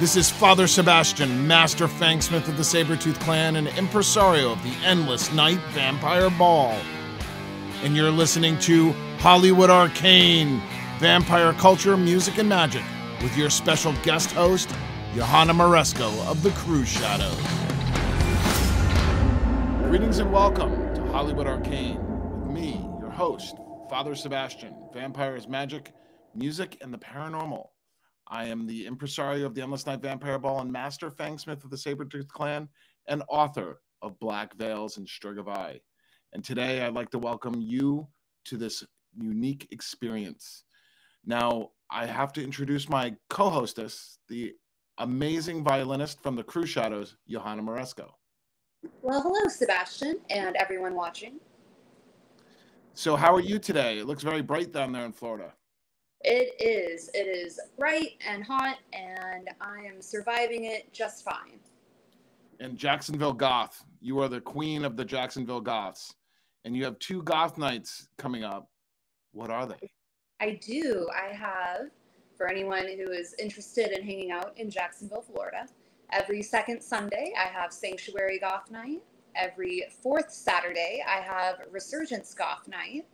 This is Father Sebastiaan, Master Fangsmith of the Sabretooth clan and Impresario of the Endless Night Vampire Ball. And you're listening to Hollywood Arcane, Vampire Culture, Music, and Magic, with your special guest host, JoHanna Moresco of the Cruise Shadows. Greetings and welcome to Hollywood Arcane, with me, your host, Father Sebastiaan, Vampires, Magic, Music, and the Paranormal. I am the Impresario of the Endless Night Vampire Ball and Master Fangsmith of the Sabretooth clan and author of Black Veils and Strig of Eye. And today I'd like to welcome you to this unique experience. Now, I have to introduce my co-hostess, the amazing violinist from the Cruise Shadows, JoHanna Moresco. Well, hello, Sebastian, and everyone watching. So how are you today? It looks very bright down there in Florida. It is bright and hot, and I am surviving it just fine. And Jacksonville Goth, you are the queen of the Jacksonville Goths, and you have 2 Goth nights coming up. What are they? I do. I have, for anyone who is interested in hanging out in Jacksonville, Florida, every second Sunday I have Sanctuary Goth Night. Every 4th Saturday I have Resurrects Goth Night,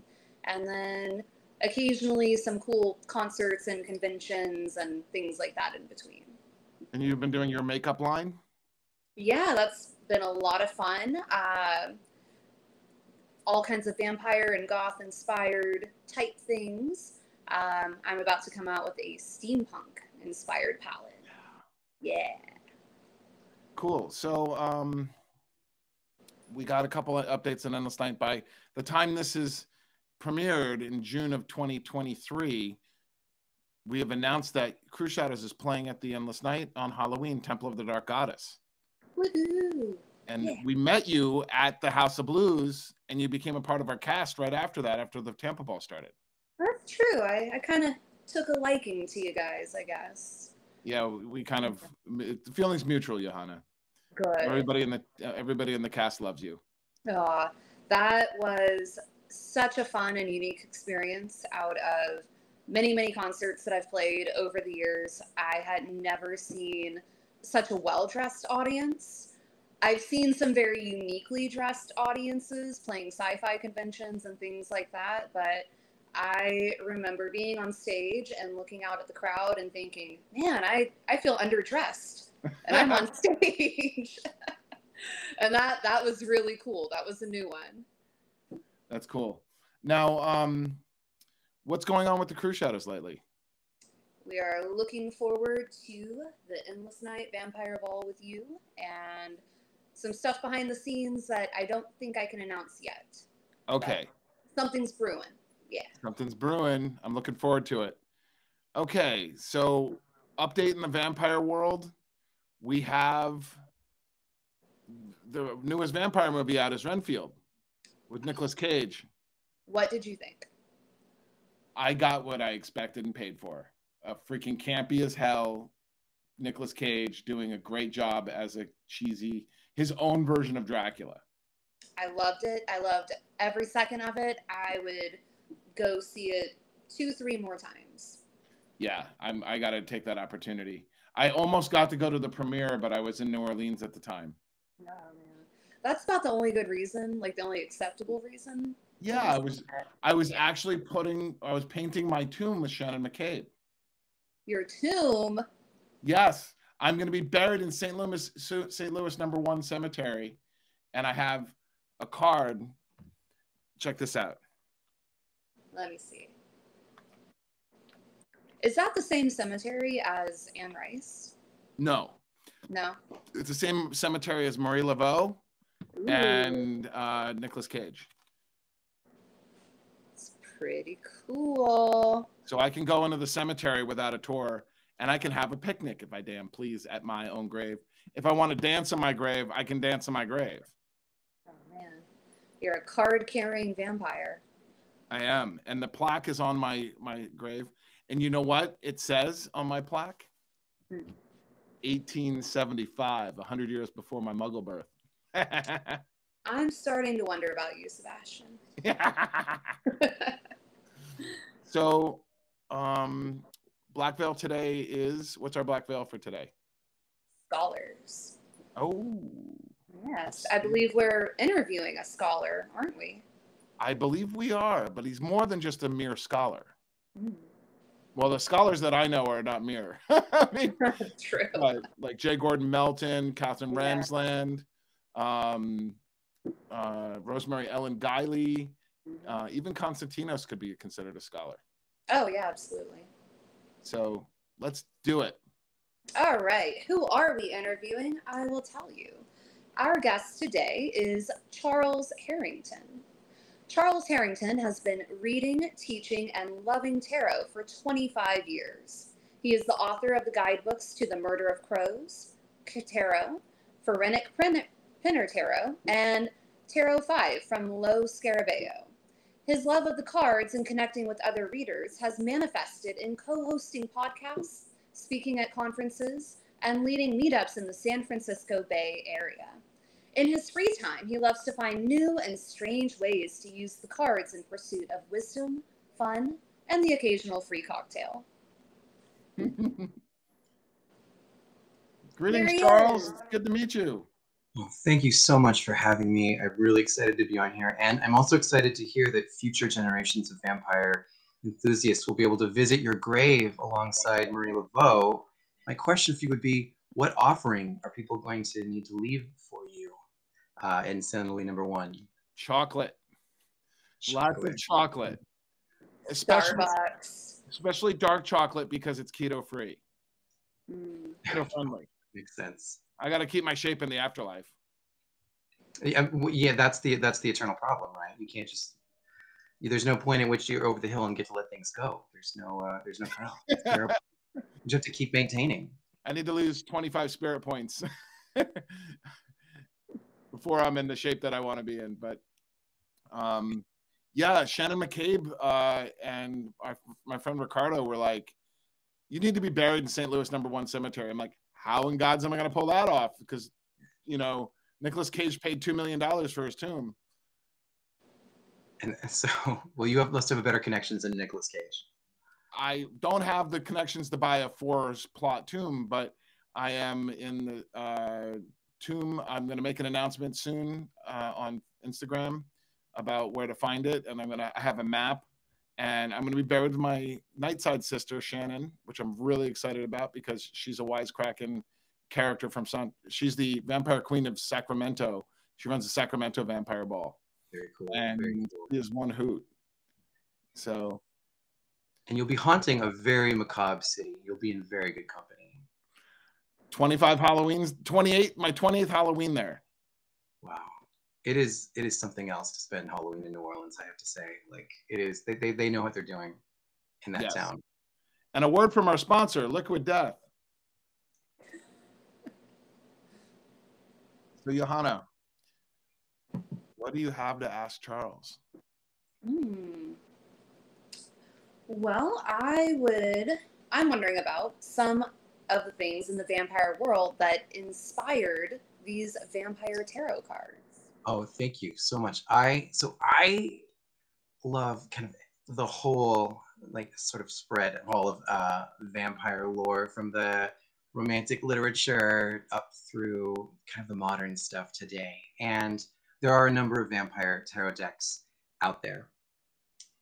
and then occasionally some cool concerts and conventions and things like that in between. And you've been doing your makeup line? Yeah, that's been a lot of fun. All kinds of vampire and goth inspired type things. I'm about to come out with a steampunk inspired palette. Yeah. Cool. So we got a couple of updates on Endless Night. By the time this is premiered in June of 2023, we have announced that Cruise Shadows is playing at the Endless Night on Halloween, Temple of the Dark Goddess. Woohoo! And yeah. We met you at the House of Blues, and you became a part of our cast right after that, after the Tampa Ball started. That's true. I kind of took a liking to you guys, I guess. Yeah, we kind of, the feeling's mutual, JoHanna. Good. Everybody in the cast loves you. Aw, that was such a fun and unique experience. Out of many, many concerts that I've played over the years, I had never seen such a well-dressed audience. I've seen some very uniquely dressed audiences playing sci-fi conventions and things like that, but I remember being on stage and looking out at the crowd and thinking, man, I feel underdressed, and I'm on stage. And that was really cool. That was a new one. That's cool. Now, what's going on with the Cruise Shadows lately? We are looking forward to the Endless Night Vampire Ball with you, and some stuff behind the scenes that I don't think I can announce yet. Okay. But something's brewing. Yeah. Something's brewing. I'm looking forward to it. Okay, so update in the vampire world. We have the newest vampire movie out is Renfield with Nicolas Cage. What did you think? I got what I expected and paid for. A freaking campy as hell Nicolas Cage doing a great job as a cheesy, his own version of Dracula. I loved it. I loved every second of it. I would go see it 2-3 more times. Yeah, I got to take that opportunity. I almost got to go to the premiere, but I was in New Orleans at the time. Oh, man. That's about the only good reason, like the only acceptable reason. Yeah, I was actually painting my tomb with Shannon McCabe. Your tomb? Yes. I'm going to be buried in St. Louis number 1 cemetery, and I have a card. Check this out. Let me see. Is that the same cemetery as Anne Rice? No. No? It's the same cemetery as Marie Laveau and Nicolas Cage. It's pretty cool. So I can go into the cemetery without a tour, and I can have a picnic if I damn please at my own grave. If I want to dance on my grave, I can dance on my grave. Oh, man. You're a card-carrying vampire. I am. And the plaque is on my grave. And you know what it says on my plaque? 1875, 100 years before my Muggle birth. I'm starting to wonder about you, Sebastian. So, Black Veil today is, what's our Black Veil for today? scholars. Oh. Yes, I believe we're interviewing a scholar, aren't we? I believe we are, but he's more than just a mere scholar. Mm. Well, the scholars that I know are not mere. I mean, True. Like J. Gordon Melton, Catherine Ramsland, Rosemary Ellen Guiley, even Konstantinos could be considered a scholar. Oh, yeah, absolutely. So let's do it. All right. Who are we interviewing? I will tell you. Our guest today is Charles Harrington. Charles Harrington has been reading, teaching, and loving tarot for 25 years. He is the author of the guidebooks to The Murder of Crows, Tarot, Phoretic Pinner Tarot, and Tarot 5 from Lo Scarabeo. His love of the cards and connecting with other readers has manifested in co-hosting podcasts, speaking at conferences, and leading meetups in the San Francisco Bay Area. In his free time, he loves to find new and strange ways to use the cards in pursuit of wisdom, fun, and the occasional free cocktail. Greetings, Charles. It's good to meet you. Well, thank you so much for having me. I'm really excited to be on here. And I'm also excited to hear that future generations of vampire enthusiasts will be able to visit your grave alongside Marie Laveau. My question for you would be, what offering are people going to need to leave for you in San Louis #1? Chocolate. Lots of chocolate. Starbucks. Especially dark chocolate because it's keto free. Keto friendly. Makes sense. I got to keep my shape in the afterlife. Yeah, that's the eternal problem, right? You can't just. There's no point in which you're over the hill and get to let things go. There's no crown. It's terrible. You just have to keep maintaining. I need to lose 25 spirit points before I'm in the shape that I want to be in. But yeah, Shannon McCabe and my friend Ricardo were like, "You need to be buried in St. Louis #1 cemetery." I'm like, how in God's am I going to pull that off? Because, you know, Nicolas Cage paid $2 million for his tomb. And so, well, must have better connections than Nicolas Cage. I don't have the connections to buy a 4-plot tomb, but I am in the tomb. I'm going to make an announcement soon on Instagram about where to find it. And I have a map. And I'm going to be buried with my Nightside sister, Shannon, which I'm really excited about because she's a wisecracking character from she's the vampire queen of Sacramento. She runs the Sacramento Vampire Ball. Very cool. And very cool. Is one hoot. So. And you'll be haunting a very macabre city. You'll be in very good company. 25 Halloweens, 28, my 20th Halloween there. Wow. It is something else to spend Halloween in New Orleans, I have to say. Like, it is, they know what they're doing in that town. And a word from our sponsor, Liquid Death. So, JoHanna, what do you have to ask Charles? Well, I'm wondering about some of the things in the vampire world that inspired these vampire tarot cards. Oh, thank you so much. I love kind of the whole, like, sort of spread all of vampire lore, from the romantic literature up through kind of the modern stuff today. And there are a number of vampire tarot decks out there,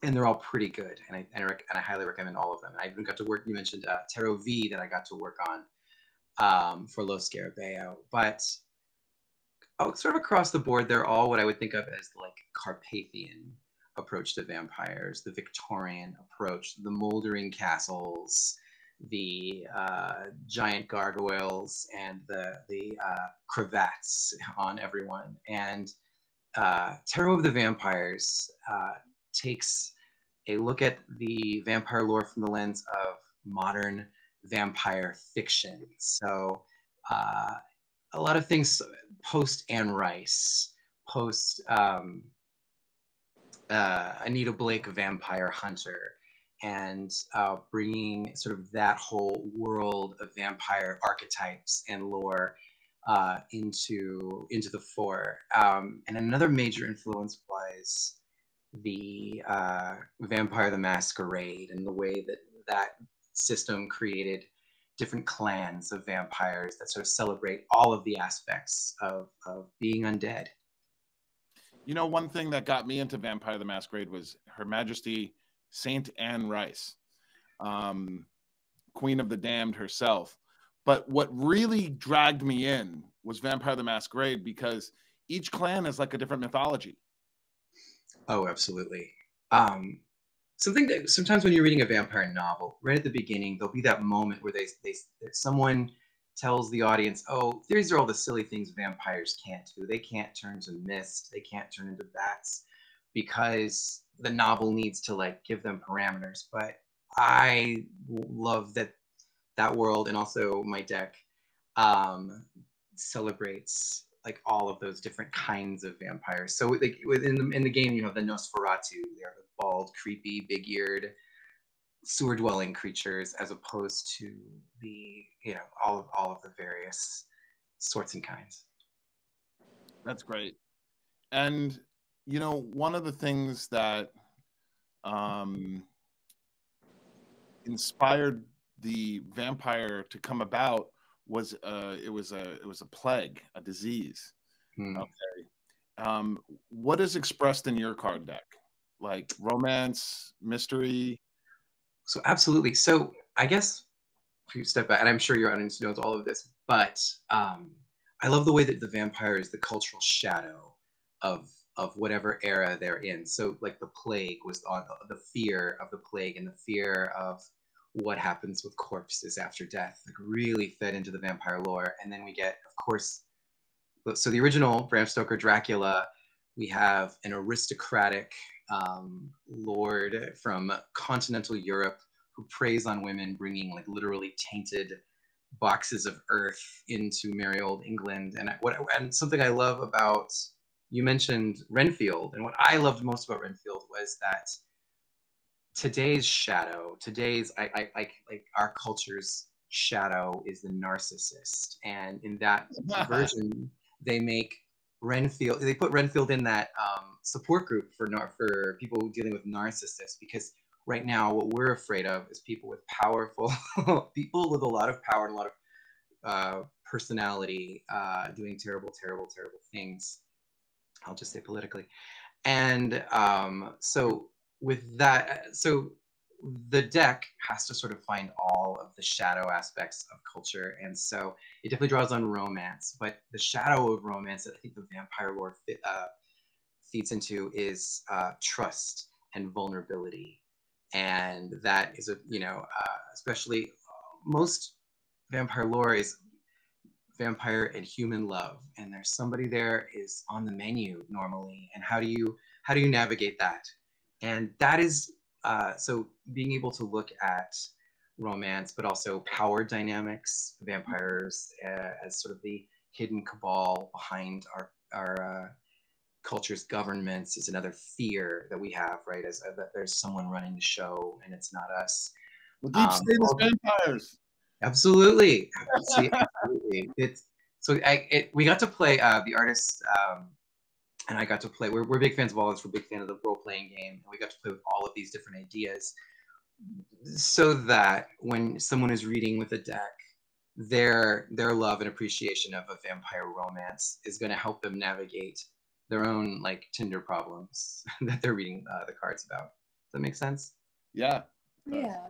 and they're all pretty good. And I highly recommend all of them. I even got to work. You mentioned Tarot V that I got to work on for Lo Scarabeo, but sort of across the board, they're all what I would think of as the, like, Carpathian approach to vampires, the Victorian approach, the moldering castles, the giant gargoyles, and the cravats on everyone. And Tarot of the Vampires takes a look at the vampire lore from the lens of modern vampire fiction. So a lot of things post Anne Rice, post Anita Blake, Vampire Hunter, and bringing sort of that whole world of vampire archetypes and lore into the fore. And another major influence was the Vampire the Masquerade, and the way that system created different clans of vampires that sort of celebrate all of the aspects of being undead. You know, one thing that got me into Vampire the Masquerade was Her Majesty Saint Anne Rice, Queen of the Damned herself. But what really dragged me in was Vampire the Masquerade, because each clan is like a different mythology. Oh, absolutely. Something that sometimes when you're reading a vampire novel, right at the beginning, there'll be that moment where someone tells the audience, oh, these are all the silly things vampires can't do. They can't turn to mist. They can't turn into bats, because the novel needs to like give them parameters. But I love that world, and also my deck celebrates like all of those different kinds of vampires. So like in the game, you know, the Nosferatu, they're the bald, creepy, big-eared, sewer-dwelling creatures, as opposed to the, you know, all of the various sorts and kinds. That's great. And you know, one of the things that inspired the vampire to come about was it was a plague, a disease. Okay. What is expressed in your card deck? Like romance, mystery? So absolutely. So I guess if you step back, and I'm sure your audience knows all of this, but I love the way that the vampire is the cultural shadow of whatever era they're in. So like the plague was on the fear of the plague and the fear of what happens with corpses after death, like really fed into the vampire lore. And then we get, of course, so the original Bram Stoker Dracula, we have an aristocratic lord from continental Europe who preys on women, bringing like literally tainted boxes of earth into merry old England. And something I love about, you mentioned Renfield, and what I loved most about Renfield was that today's shadow, like our culture's shadow is the narcissist, and in that version, they put Renfield in that support group for people dealing with narcissists, because right now what we're afraid of is people with people with a lot of power and a lot of personality doing terrible things. I'll just say politically. And so with that, so the deck has to sort of find all of the shadow aspects of culture. And so it definitely draws on romance, but the shadow of romance that I think the vampire lore feeds into is trust and vulnerability. And that is especially most vampire lore is vampire and human love, and there's somebody there is on the menu normally, and how do you navigate that? And that is so being able to look at romance, but also power dynamics, vampires as sort of the hidden cabal behind our culture's governments is another fear that we have, right? As that there's someone running the show and it's not us. The deep state is vampires. Absolutely. See, absolutely. We got to play the artist and I got to play. We're big fans of all this. We're big fan of the role playing game, and we got to play with all of these different ideas, so that when someone is reading with a deck, their love and appreciation of a vampire romance is going to help them navigate their own like Tinder problems that they're reading the cards about. Does that make sense? Yeah. Yeah.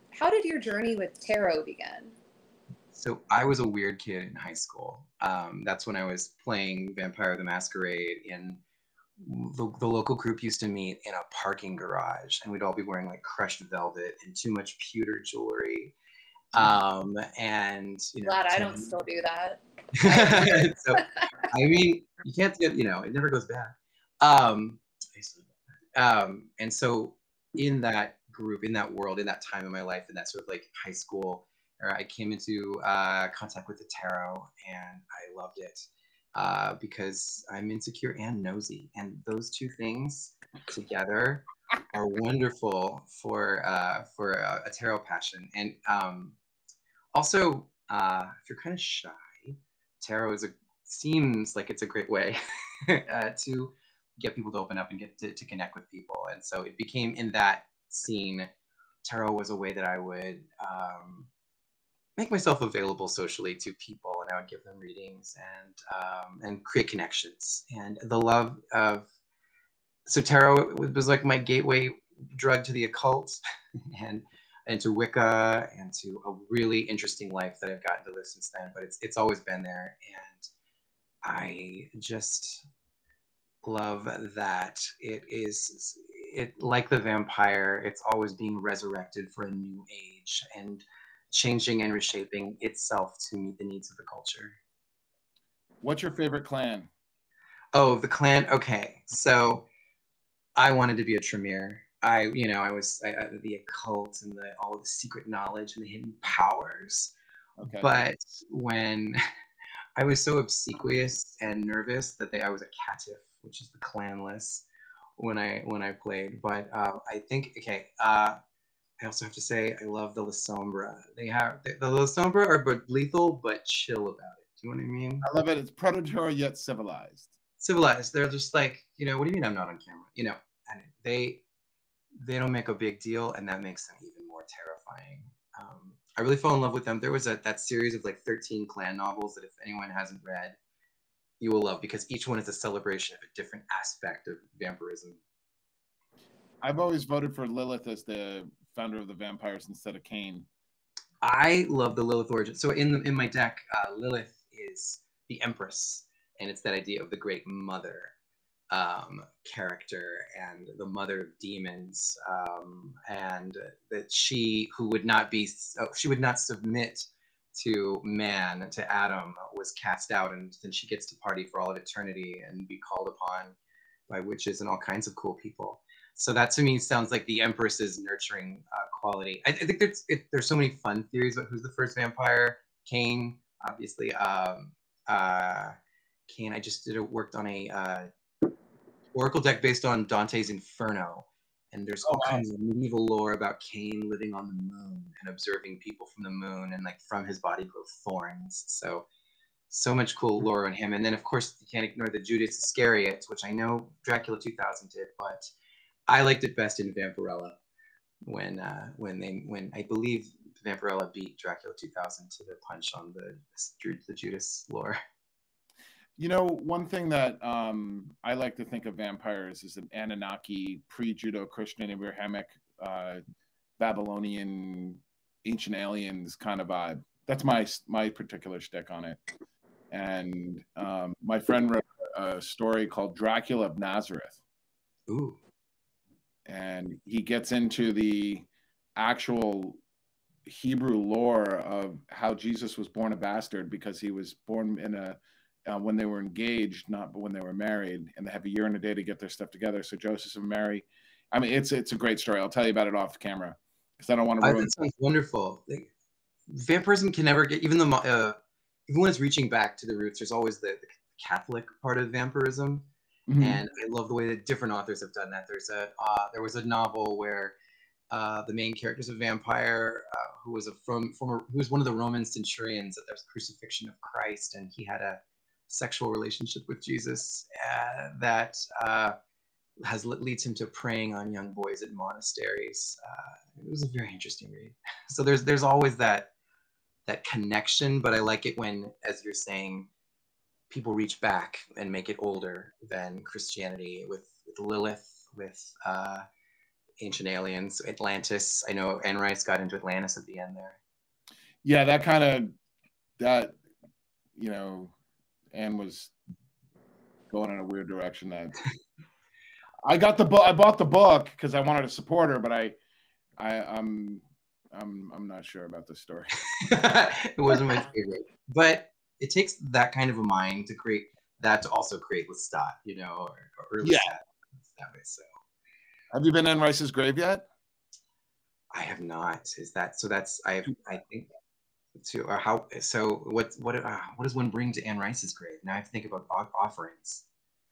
How did your journey with tarot begin? So I was a weird kid in high school. That's when I was playing Vampire the Masquerade in the local group used to meet in a parking garage, and we'd all be wearing like crushed velvet and too much pewter jewelry. And you know, Glad I don't still do that. So I mean, you can't get, it never goes bad. And so in that group, in that world, in that time in my life, in that sort of like high school, I came into contact with the tarot, and I loved it because I'm insecure and nosy, and those two things together are wonderful for a tarot passion. And also, if you're kind of shy, tarot seems like it's a great way to get people to open up and get to connect with people. And so it became, in that scene, tarot was a way that I would make myself available socially to people, and I would give them readings and create connections. And the love of tarot was like my gateway drug to the occult and to Wicca and to a really interesting life that I've gotten to live since then. But it's always been there, and I just love that it like the vampire, it's always being resurrected for a new age and changing and reshaping itself to meet the needs of the culture. What's your favorite clan? Oh, the clan. Okay, so I wanted to be a Tremere. I was the occult and all of the secret knowledge and the hidden powers. Okay. But when I was so obsequious and nervous that I was a caitiff, which is the clanless, when I played. But I think I also have to say I love the La Sombra. They have the La Sombra are but lethal but chill about it. Do you know what I mean? I love it. It's predatory yet civilized. Civilized. They're just like, what do you mean I'm not on camera? And they don't make a big deal, and that makes them even more terrifying. I really fell in love with them. There was that series of like 13 clan novels that if anyone hasn't read, you will love, because each one is a celebration of a different aspect of vampirism. I've always voted for Lilith as the founder of the vampires instead of Cain. I love the Lilith origin. So in my deck, Lilith is the Empress, and it's that idea of the Great Mother character and the mother of demons, and that she would not submit to man, to Adam, was cast out, and then she gets to party for all of eternity and be called upon by witches and all kinds of cool people. So that to me sounds like the Empress's nurturing quality. I think there's so many fun theories about who's the first vampire. Cain, obviously. Cain. I just worked on a oracle deck based on Dante's Inferno, and there's all kinds of medieval lore about Cain living on the moon and observing people from the moon, and like from his body grow thorns. So much cool lore on him. And then of course you can't ignore the Judas Iscariot, which I know Dracula 2000 did, but I liked it best in Vampirella when I believe Vampirella beat Dracula 2000 to the punch on the Judas lore. One thing that I like to think of vampires as an Anunnaki, pre-Judeo-Christian, Abrahamic, Babylonian, ancient aliens kind of vibe. That's my particular stick on it. And my friend wrote a story called Dracula of Nazareth. Ooh. And he gets into the actual Hebrew lore of how Jesus was born a bastard, because he was born in when they were engaged, not when they were married, and they have a year and a day to get their stuff together. So Joseph and Mary, I mean, it's a great story. I'll tell you about it off camera because I don't want to ruin. That sounds wonderful. Vampirism can never get, even when it's reaching back to the roots, there's always the Catholic part of vampirism. Mm-hmm. And I love the way that different authors have done that. There was a novel where the main character is a vampire who was one of the Roman centurions at the crucifixion of Christ, and he had a sexual relationship with Jesus that leads him to preying on young boys at monasteries. It was a very interesting read. So there's always that connection, but I like it when, as you're saying, people reach back and make it older than Christianity with Lilith, with ancient aliens, Atlantis. I know Anne Rice got into Atlantis at the end there. Yeah, Anne was going in a weird direction. That I got the book. I bought the book because I wanted to support her, but I'm not sure about the story. It wasn't my favorite, but it takes that kind of a mind to create that, to also create Lestat, or Lestat that way. So, have you been in Rice's grave yet? I have not. Is that so? That's I think. What does one bring to Anne Rice's grave? Now I have to think about offerings.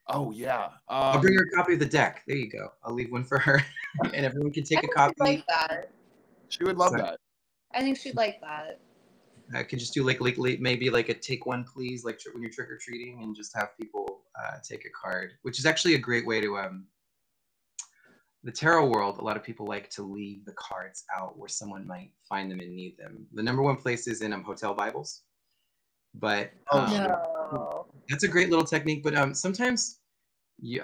Oh yeah, I'll bring her a copy of the deck. There you go. I'll leave one for her, and everyone can take a copy. Like that. She would love that. I think she'd like that. I could just do maybe like a take one please, like when you're trick or treating, and just have people take a card, which is actually a great way to the tarot world, a lot of people like to leave the cards out where someone might find them and need them. The number one place is in hotel Bibles, but No. that's a great little technique. But sometimes you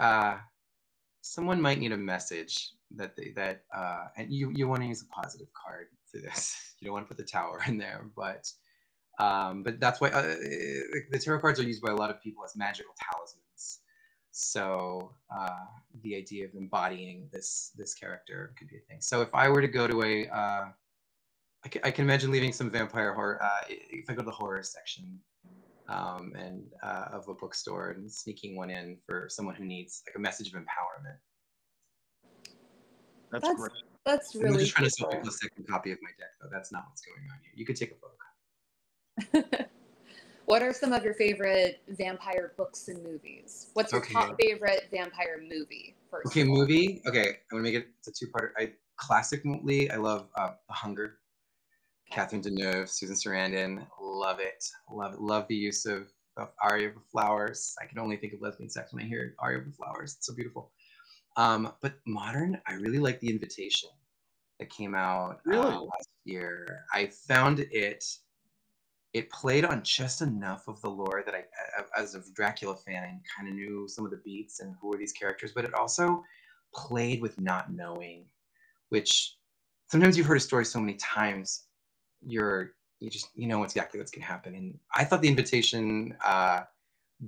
someone might need a message and you want to use a positive card for this. You don't want to put the Tower in there, but that's why the tarot cards are used by a lot of people as magical talismans. So the idea of embodying this character could be a thing. So if I were to go to I can imagine leaving some vampire horror. If I go to the horror section of a bookstore and sneaking one in for someone who needs like a message of empowerment. That's great. That's really I'm just trying to cool. sell people a second copy of my deck, though. That's not what's going on here. You could take a photocopy. What are some of your favorite vampire books and movies? What's your top favorite vampire movie? First. Okay, movie. Okay, I'm gonna make it. It's a two-parter. Classically, I love The Hunger. Catherine Deneuve, Susan Sarandon. Love it. Love it. Love the use of Aria of the Flowers. I can only think of lesbian sex when I hear Aria of the Flowers. It's so beautiful. But modern, I really like The Invitation that came out last year. I found it played on just enough of the lore that I, as a Dracula fan, kind of knew some of the beats and who were these characters, but it also played with not knowing, which sometimes you've heard a story so many times, you know exactly what's going to happen. And I thought The Invitation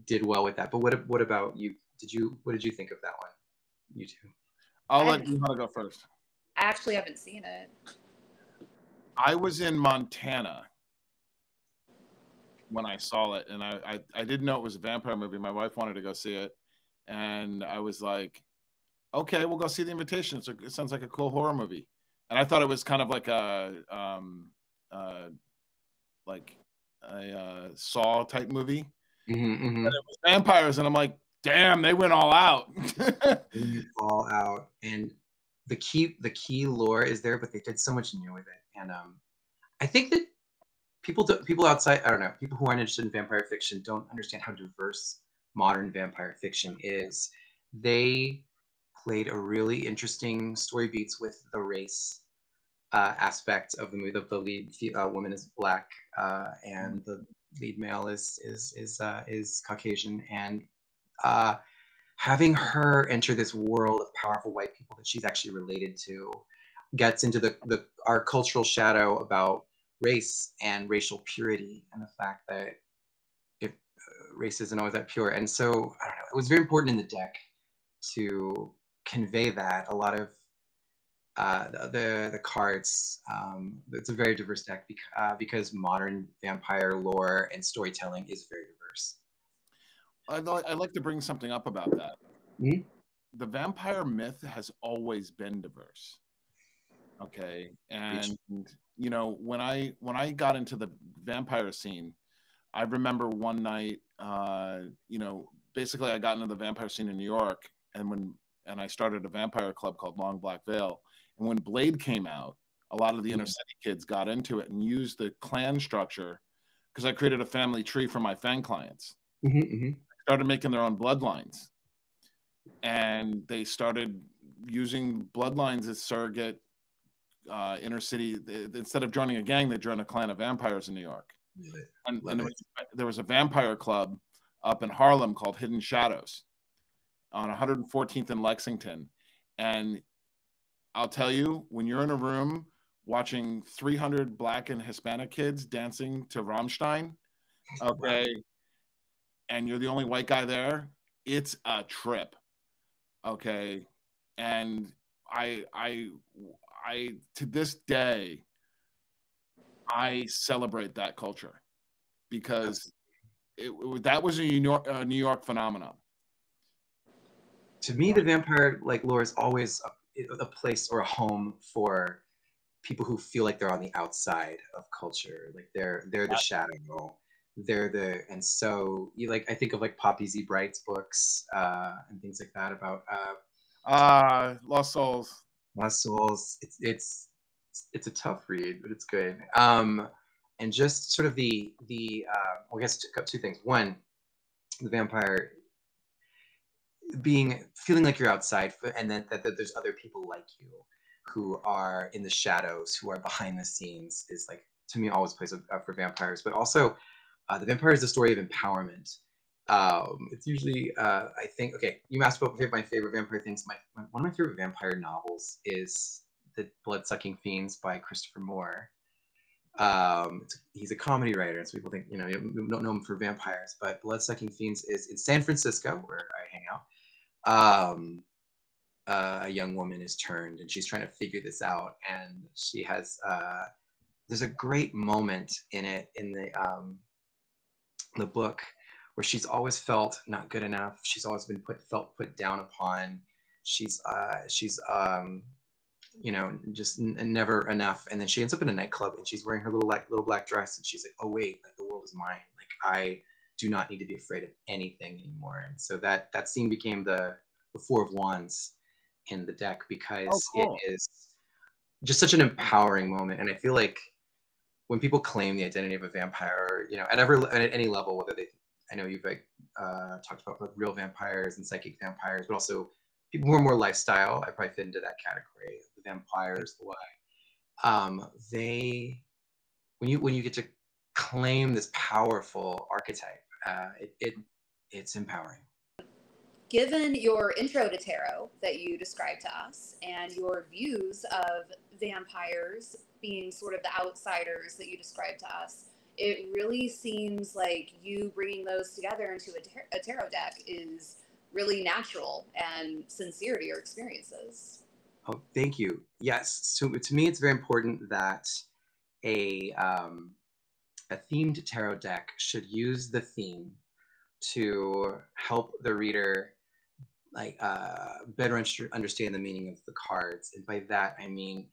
did well with that. But what about you? What did you think of that one? You two. I'll let JoHanna go first. I actually haven't seen it. I was in Montana when I saw it, and I didn't know it was a vampire movie. My wife wanted to go see it, and I was like, okay, we'll go see The Invitation. It sounds like a cool horror movie. And I thought it was kind of like a Saw type movie. Mm-hmm. But it was vampires, and I'm like, damn, they went all out. All out. And the key lore is there, but they did so much new with it. And I think that people outside, I don't know, people who aren't interested in vampire fiction don't understand how diverse modern vampire fiction is. They played a really interesting story beats with the race aspect of the movie. The lead woman is black, and the lead male is Caucasian, and having her enter this world of powerful white people that she's actually related to gets into our cultural shadow about race and racial purity, and the fact that race isn't always that pure. And so, I don't know, it was very important in the deck to convey that. A lot of the cards, it's a very diverse deck because modern vampire lore and storytelling is very diverse. I'd like to bring something up about that. Mm-hmm. The vampire myth has always been diverse. Okay, and you know, when I got into the vampire scene, I remember one night, you know, basically I got into the vampire scene in New York, and I started a vampire club called Long Black Veil. And when Blade came out, a lot of the inner city kids got into it and used the clan structure, because I created a family tree for my fan clients. Started making their own bloodlines, and they started using bloodlines as surrogate inner city. Instead of joining a gang, they joined a clan of vampires in New York. And there was a vampire club up in Harlem called Hidden Shadows on 114th and Lexington. And I'll tell you, when you're in a room watching 300 Black and Hispanic kids dancing to Rammstein, okay, and you're the only white guy there, it's a trip, okay? And I to this day, I celebrate that culture, because that was a New York phenomenon. To me, the vampire lore is always a place or a home for people who feel like they're on the outside of culture, like they're the shadow, and so I think of Poppy Z. Bright's books and things like that about Lost Souls. Lost Souls. It's a tough read, but it's good. And just sort of I guess two things. One, the vampire, feeling like you're outside, and then that there's other people like you who are in the shadows, who are behind the scenes, is like, to me, always plays up for vampires. But also, the vampire is the story of empowerment. It's usually, I think, okay, you asked about my favorite vampire things. One of my favorite vampire novels is The Blood-Sucking Fiends by Christopher Moore. He's a comedy writer, and so people think, you don't know him for vampires, but Blood-Sucking Fiends is in San Francisco, where I hang out. A young woman is turned, and she's trying to figure this out, and she has, there's a great moment in it, in the book, where she's always felt not good enough. She's always been felt put down upon. She's just never enough. And then she ends up in a nightclub, and she's wearing her little black dress, and she's like, oh wait, like, the world is mine. Like, I do not need to be afraid of anything anymore. And so that scene became the Four of Wands in the deck, because cool. It is just such an empowering moment. And I feel like when people claim the identity of a vampire, at any level, whether I know you've talked about like real vampires and psychic vampires, but also people who are more lifestyle, I probably fit into that category. The vampires, the way when you get to claim this powerful archetype, it's empowering. Given your intro to tarot that you described to us, and your views of vampires being sort of the outsiders that you described to us, it really seems like you bringing those together into a tarot deck is really natural and sincere to your experiences. Oh, thank you. Yes. So to me, it's very important that a themed tarot deck should use the theme to help the reader better understand the meaning of the cards. And by that, I mean,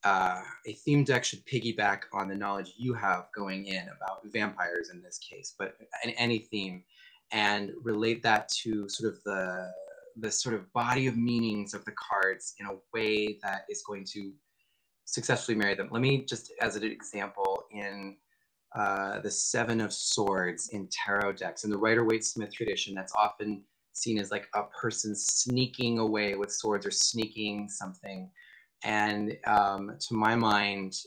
a theme deck should piggyback on the knowledge you have going in about vampires in this case, but any theme, and relate that to sort of the sort of body of meanings of the cards in a way that is going to successfully marry them. Let me just, as an example, in the Seven of Swords in tarot decks, in the Rider-Waite-Smith tradition, that's often seen as like a person sneaking away with swords or sneaking something. And to my mind,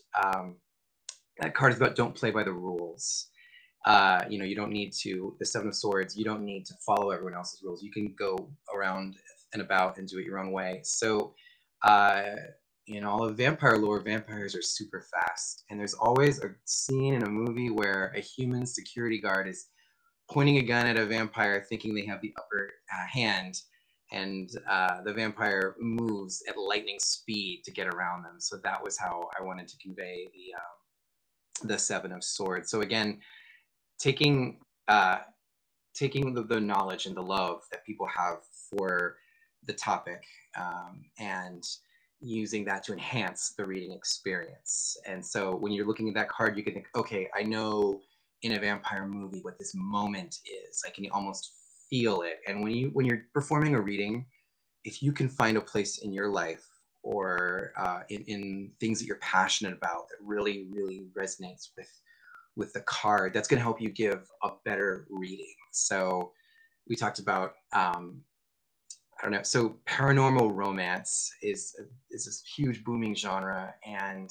that card is about don't play by the rules. You don't need to, the Seven of Swords, you don't need to follow everyone else's rules. You can go around and about and do it your own way. So in all of vampire lore, vampires are super fast. And there's always a scene in a movie where a human security guard is pointing a gun at a vampire thinking they have the upper hand. And the vampire moves at lightning speed to get around them. So that was how I wanted to convey the Seven of Swords. So again, taking the knowledge and the love that people have for the topic, and using that to enhance the reading experience. And so when you're looking at that card, you can think, okay, I know in a vampire movie what this moment is. I can almost feel it. And when you're performing a reading, if you can find a place in your life or in things that you're passionate about that really, really resonates with the card, that's going to help you give a better reading. So we talked about, I don't know, so paranormal romance is this huge booming genre, and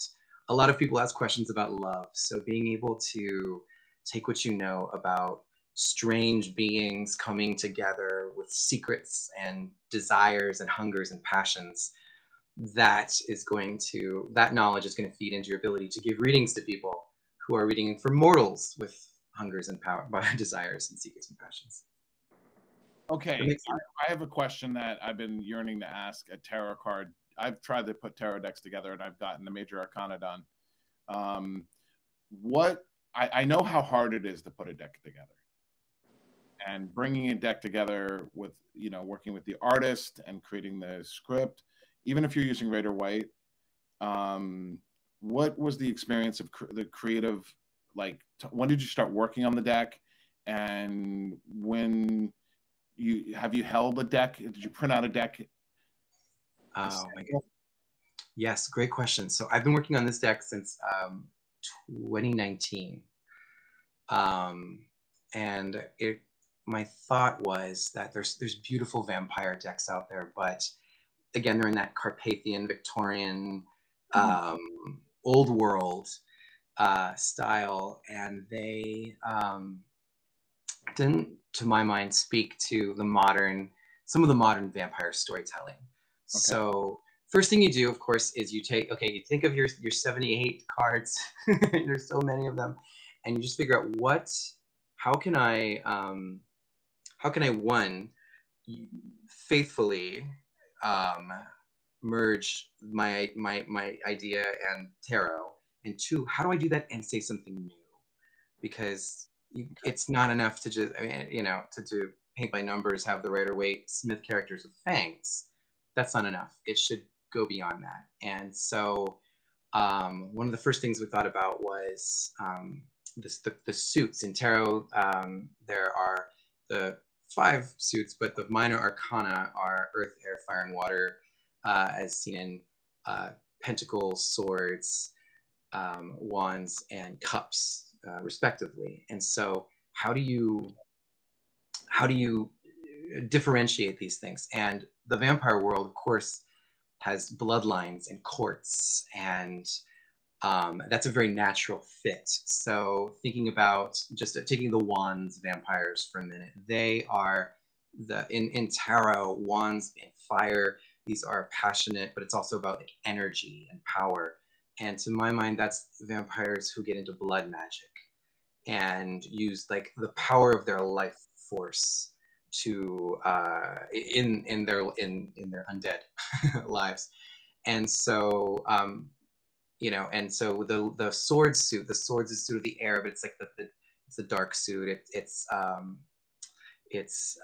a lot of people ask questions about love. So being able to take what you know about strange beings coming together with secrets and desires and hungers and passions, that knowledge is going to feed into your ability to give readings to people who are reading for mortals with hungers and desires and secrets and passions. Okay, I have a question that I've been yearning to ask a tarot card. I've tried to put tarot decks together, and I've gotten the major arcana done. I know how hard it is to put a deck together, and bringing a deck together with, working with the artist and creating the script, even if you're using Rider-Waite, what was the experience of the creative, when did you start working on the deck, and when have you held a deck? Did you print out a deck? Oh my God. Yes, great question. So I've been working on this deck since 2019. And my thought was that there's beautiful vampire decks out there, but again, they're in that Carpathian, Victorian, old world style, and they didn't, to my mind, speak to some of the modern vampire storytelling. Okay. So first thing you do, of course, is you think of your 78 cards. There's so many of them, and you just figure out how can I one, faithfully merge my idea and tarot, and two, how do I do that and say something new? Because it's not enough to just, to paint by numbers, have the Rider-Waite-Smith characters with fangs. That's not enough. It should go beyond that. And so one of the first things we thought about was the suits. In tarot, there are the 5 suits, but the minor arcana are earth, air, fire, and water, as seen in pentacles, swords, wands, and cups, respectively. And so how do you differentiate these things? And the vampire world, of course, has bloodlines and courts, and that's a very natural fit. So thinking about just taking the wands vampires for a minute, they are in tarot, wands and fire, these are passionate, but it's also about like energy and power. And to my mind, that's vampires who get into blood magic and use like the power of their life force to in their undead lives. And so and so the sword suit, the swords is suit of the air, but it's like it's a dark suit. It's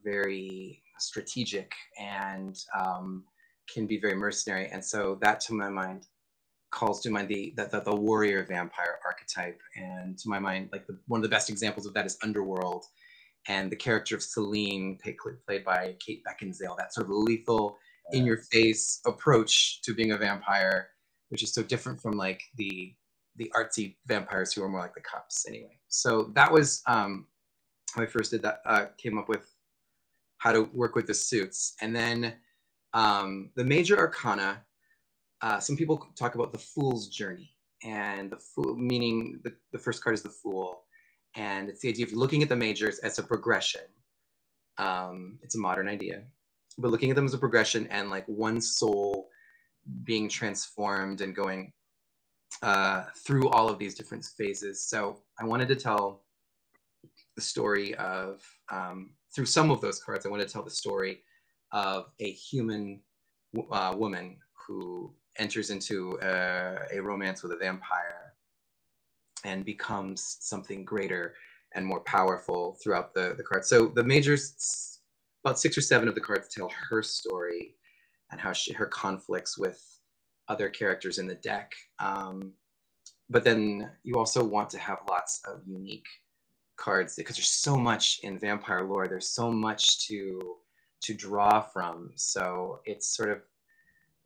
very strategic and can be very mercenary. And so that, to my mind, calls to mind the warrior vampire archetype. And to my mind, like one of the best examples of that is Underworld, and the character of Celine, played by Kate Beckinsale, that sort of lethal, in-your-face approach to being a vampire, which is so different from like the artsy vampires who are more like the Cups anyway. So that was how I first did that, came up with how to work with the suits. And then the major arcana, some people talk about the Fool's Journey, and the Fool, meaning the first card is the Fool. And it's the idea of looking at the majors as a progression. It's a modern idea, but looking at them as a progression, and like one soul being transformed and going through all of these different phases. So I wanted to tell the story of, through some of those cards, I wanted to tell the story of a human woman who enters into a romance with a vampire and becomes something greater and more powerful throughout the cards. So the majors, about 6 or 7 of the cards tell her story and how her conflicts with other characters in the deck. But then you also want to have lots of unique cards, because there's so much in vampire lore. There's so much to draw from. So it's sort of,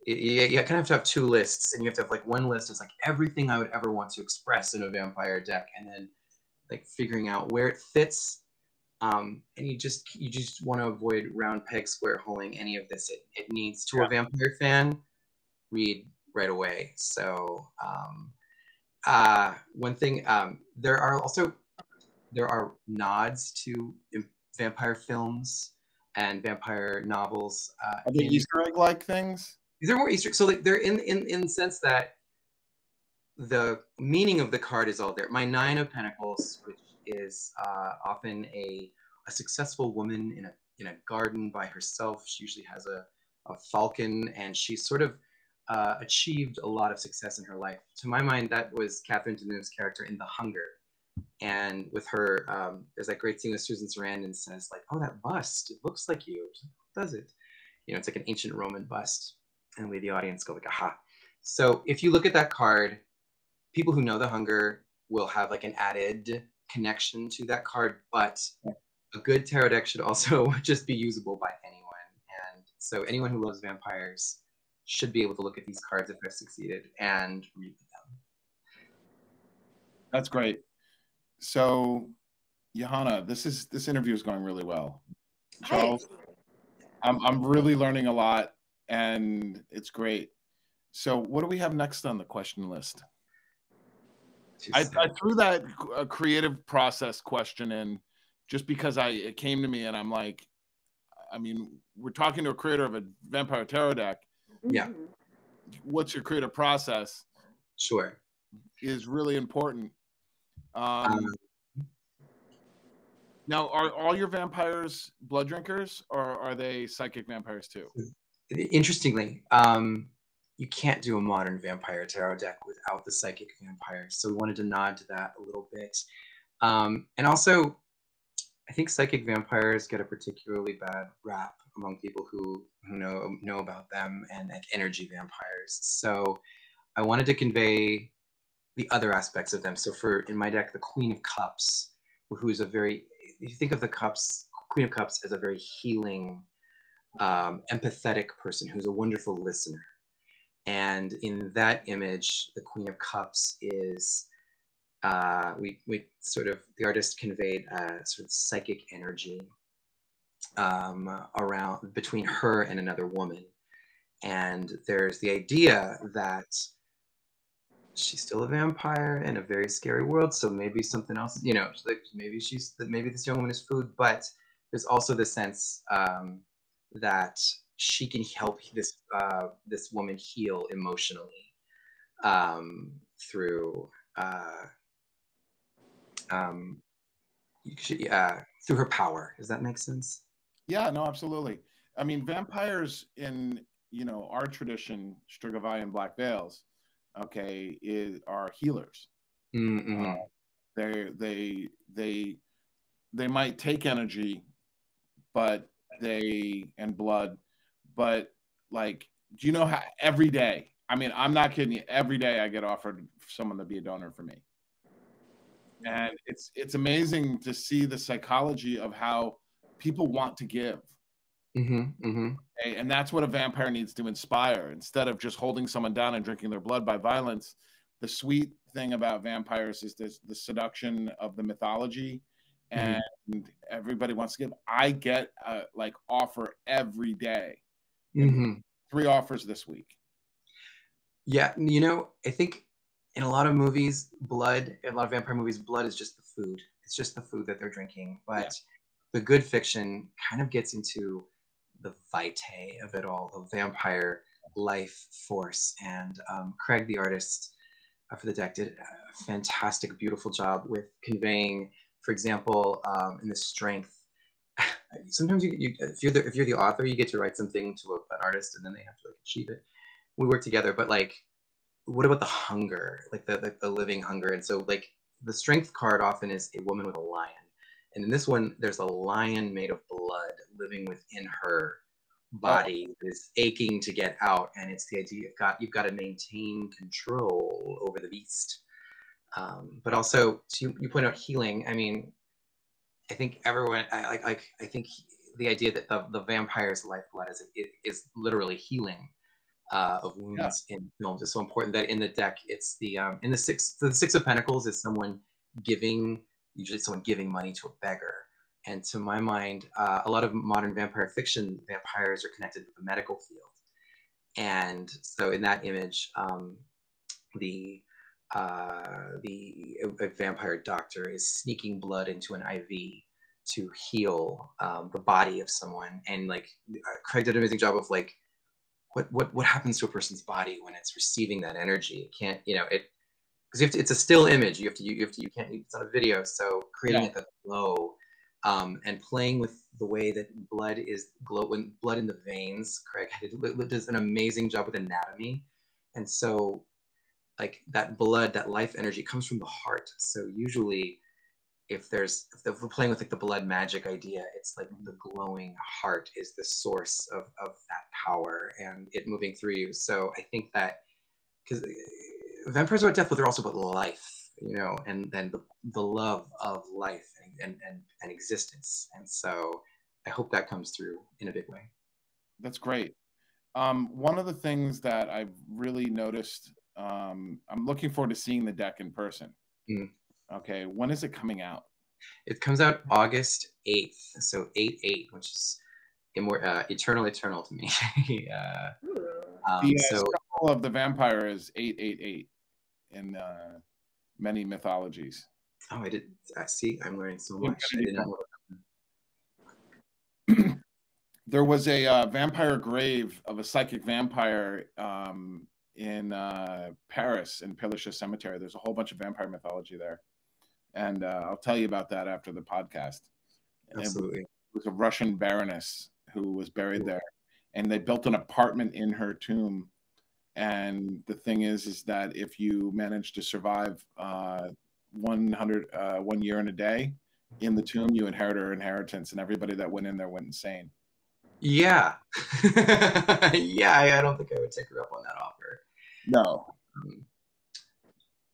you kind of have to have 2 lists, and you have to have like one list is like everything I would ever want to express in a vampire deck, and then like figuring out where it fits. And you just want to avoid round peg square holing any of this. It needs to a vampire fan read right away. So one thing, there are nods to vampire films and vampire novels. Are they Easter egg like things? These are more Easter. So like they're in the sense that the meaning of the card is all there. My 9 of Pentacles, which is often a successful woman in a garden by herself. She usually has a falcon, and she's sort of achieved a lot of success in her life. To my mind, that was Catherine Deneuve's character in The Hunger. And with her, there's that great scene with Susan Sarandon says like, "Oh, that bust, it looks like you." Does it? It's like an ancient Roman bust. And we, the audience, go like, aha. So if you look at that card, people who know The Hunger will have like an added connection to that card, but a good tarot deck should also just be usable by anyone. And so anyone who loves vampires should be able to look at these cards if they've succeeded and read them. That's great. So JoHanna, this interview is going really well. Hi. Charles, I'm really learning a lot, and it's great. So, what do we have next on the question list? I threw that creative process question in just because it came to me, and I'm like, I mean, we're talking to a creator of a vampire tarot deck. Yeah. What's your creative process? Sure. Is really important. Now, are all your vampires blood drinkers, or are they psychic vampires too? Interestingly, you can't do a modern vampire tarot deck without the psychic vampires. So we wanted to nod to that a little bit. And also, I think psychic vampires get a particularly bad rap among people who know about them, and like energy vampires. So I wanted to convey the other aspects of them. So in my deck, the Queen of Cups, who is if you think of the Queen of Cups as a very healing, empathetic person who's a wonderful listener. And in that image, the Queen of Cups is, the artist conveyed a sort of psychic energy around between her and another woman. And there's the idea that she's still a vampire in a very scary world, so maybe something else, like maybe this young woman is food, but there's also the sense that she can help this woman heal emotionally through her power. Does that make sense? Yeah, no, absolutely. I mean, vampires in our tradition, Strigoi and black veils, okay, are healers. Mm-hmm. They might take energy, and blood, but like, do you know how every day? I mean, I'm not kidding you. Every day I get offered someone to be a donor for me, and it's amazing to see the psychology of how people want to give. Mm-hmm, mm-hmm. And that's what a vampire needs to inspire, instead of just holding someone down and drinking their blood by violence. The sweet thing about vampires is the seduction of the mythology, and everybody wants to give. I get like offer every day. Mm-hmm. 3 offers this week. Yeah, I think in a lot of movies, a lot of vampire movies, blood is just the food. It's just the food that they're drinking. But the good fiction kind of gets into the vitae of it all, the vampire life force. And Craig, the artist for the deck, did a fantastic, beautiful job with conveying, for example, in the strength. Sometimes if you're the author, you get to write something to an artist, and then they have to achieve it. We work together, but like, what about the hunger, like the living hunger? And so like the strength card often is a woman with a lion, and in this one there's a lion made of blood living within her body that is aching to get out, and it's the idea you've got to maintain control over the beast. But also, you point out healing. I mean, I think everyone, I think the idea that the vampire's lifeblood is literally healing of wounds in films is so important, that in the deck it's the Six of Pentacles is usually someone giving money to a beggar. And to my mind, a lot of modern vampire fiction, vampires are connected with the medical field. And so in that image, a vampire doctor is sneaking blood into an IV to heal the body of someone. And like Craig did an amazing job of like, what happens to a person's body when it's receiving that energy? It can't, because it's a still image. You can't, it's not a video. So creating like a glow, and playing with the way that blood in the veins. Craig does an amazing job with anatomy. And so like that blood, that life energy comes from the heart. So usually if we're playing with like the blood magic idea, it's like the glowing heart is the source of that power and it moving through you. So I think that, because vampires are about death, but they're also about life, and then the love of life and existence. And so I hope that comes through in a big way. That's great. One of the things that I've really noticed, I'm looking forward to seeing the deck in person. Okay, when is it coming out? It comes out August 8th, so 8/8, which is eternal to me. The so symbol of the vampire is 888 in many mythologies. oh, I did. See, I'm learning so much. I did not know. There was a vampire grave of a psychic vampire in Paris, in Père Lachaise Cemetery. There's a whole bunch of vampire mythology there, and I'll tell you about that after the podcast. Absolutely. It was a Russian baroness who was buried there, and they built an apartment in her tomb. And the thing is that if you manage to survive 1 year and a day in the tomb, you inherit her inheritance, and everybody that went in there went insane. Yeah. Yeah, I don't think I would take her up on that offer. No.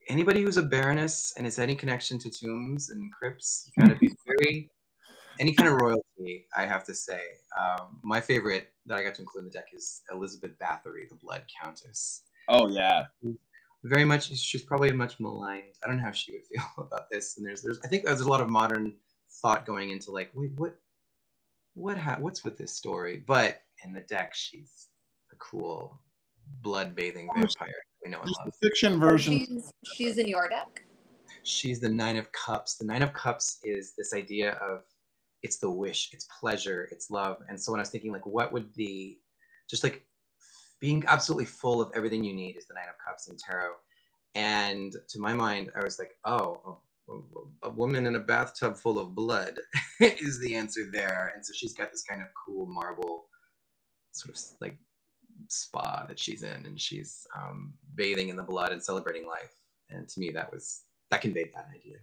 Anybody who's a baroness and has any connection to tombs and crypts, you gotta be very, any kind of royalty, I have to say. My favorite that I got to include in the deck is Elizabeth Bathory, the Blood Countess. Oh, yeah. Very much, she's probably much maligned. I don't know how she would feel about this. And I think there's a lot of modern thought going into like, wait, what's with this story? But in the deck, she's a cool blood-bathing vampire we know and love. The fiction version. She's in your deck? She's the Nine of Cups. The Nine of Cups is this idea of it's the wish, it's pleasure, it's love. And so when I was thinking like, what would be just like being absolutely full of everything you need is the Nine of Cups in tarot. And to my mind, I was like, oh, a woman in a bathtub full of blood is the answer there. And so she's got this kind of cool marble sort of like spa that she's in, and she's bathing in the blood and celebrating life. And to me, that conveyed that idea.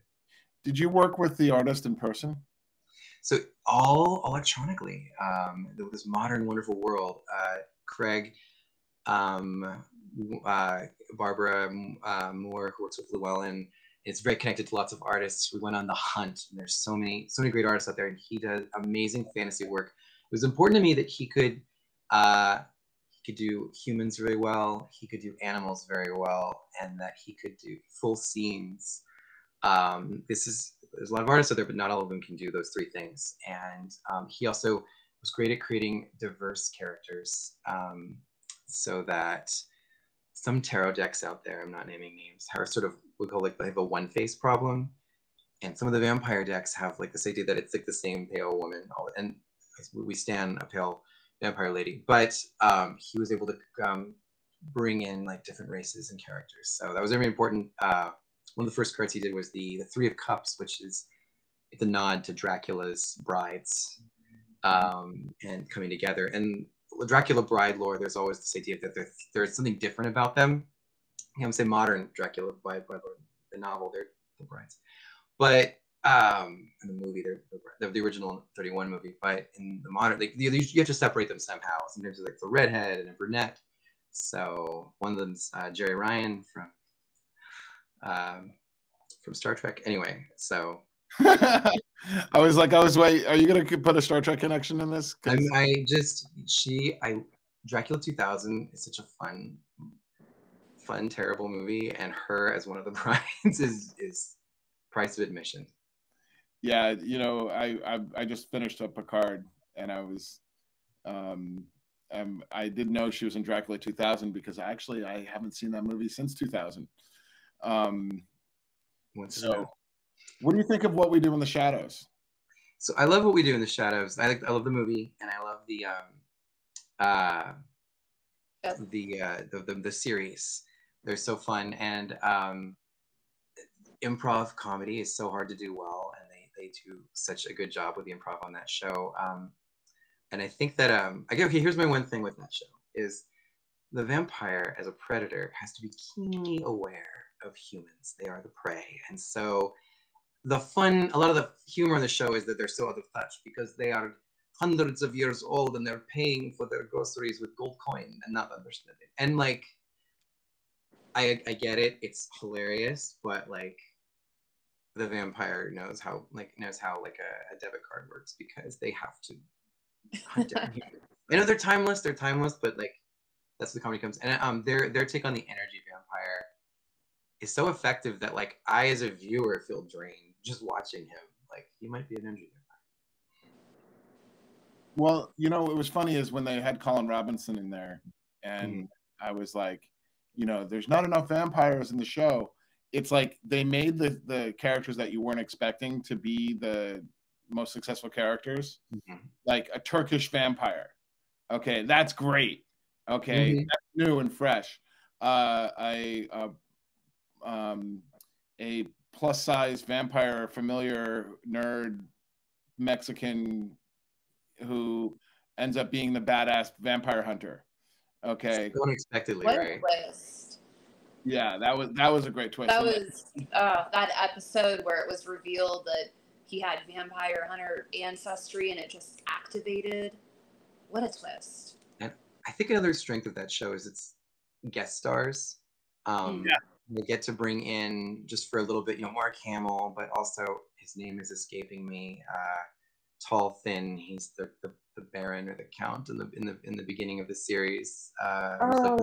Did you work with the artist in person? So all electronically. This modern, wonderful world. Craig, Barbara Moore, who works with Llewellyn, it's very connected to lots of artists. We went on the hunt, and there's so many great artists out there, and he does amazing fantasy work. It was important to me that he could do humans very well, he could do animals very well, and that he could do full scenes. There's a lot of artists out there, but not all of them can do those three things. And he also was great at creating diverse characters, so that some tarot decks out there, I'm not naming names, are sort of, we call like they have a one-face problem. And some of the vampire decks have like this idea that it's like the same pale woman, and we stand a pale vampire lady, but he was able to bring in like different races and characters. So that was very important. One of the first cards he did was the Three of Cups, which is the nod to Dracula's brides and coming together. And Dracula bride lore, there's always this idea that there's something different about them. I would say modern Dracula bride lore, the novel, they're the brides. But in the movie, they're the original 31 movie. But in the modern, like, you have to separate them somehow. Sometimes it's like the redhead and a brunette. So one of them's Jerry Ryan from Star Trek. Anyway, so I was wait, are you gonna put a Star Trek connection in this? Dracula 2000 is such a fun, terrible movie, and her as one of the brides is price of admission. Yeah, you know, I just finished up Picard, and I was I didn't know she was in Dracula 2000 because I haven't seen that movie since 2000. So what do you think of What We Do in the Shadows? So I love What We Do in the Shadows. I love the movie, and I love the series. They're so fun, and improv comedy is so hard to do well, and they do such a good job with the improv on that show. And I think that okay, here's my one thing with that show is the vampire as a predator has to be keenly aware of humans. They are the prey, and so a lot of the humor on the show is that they're so out of touch because they are hundreds of years old and they're paying for their groceries with gold coin and not understanding. And like, I get it, it's hilarious, but like, the vampire knows how like a debit card works because they have to hunt different humans. I know they're timeless, but like that's where the comedy comes. And their take on the energy vampire is so effective that like I as a viewer feel drained just watching him. Like, he might be an energy vampire. Well, you know, what was funny is when they had Colin Robinson in there, and I was like, you know, there's not enough vampires in the show. It's like they made the characters that you weren't expecting to be the most successful characters, like a Turkish vampire. Okay, that's great. Okay, that's new and fresh. A plus size vampire familiar nerd Mexican who ends up being the badass vampire hunter. Okay, unexpectedly, what right? Twist. Yeah, that was a great twist. That was that episode where it was revealed that he had vampire hunter ancestry and it just activated. What a twist. And I think another strength of that show is its guest stars. They get to bring in, just for a little bit, you know, Mark Hamill, but also his name is escaping me. Tall, thin. He's the Baron or the Count in the beginning of the series. Star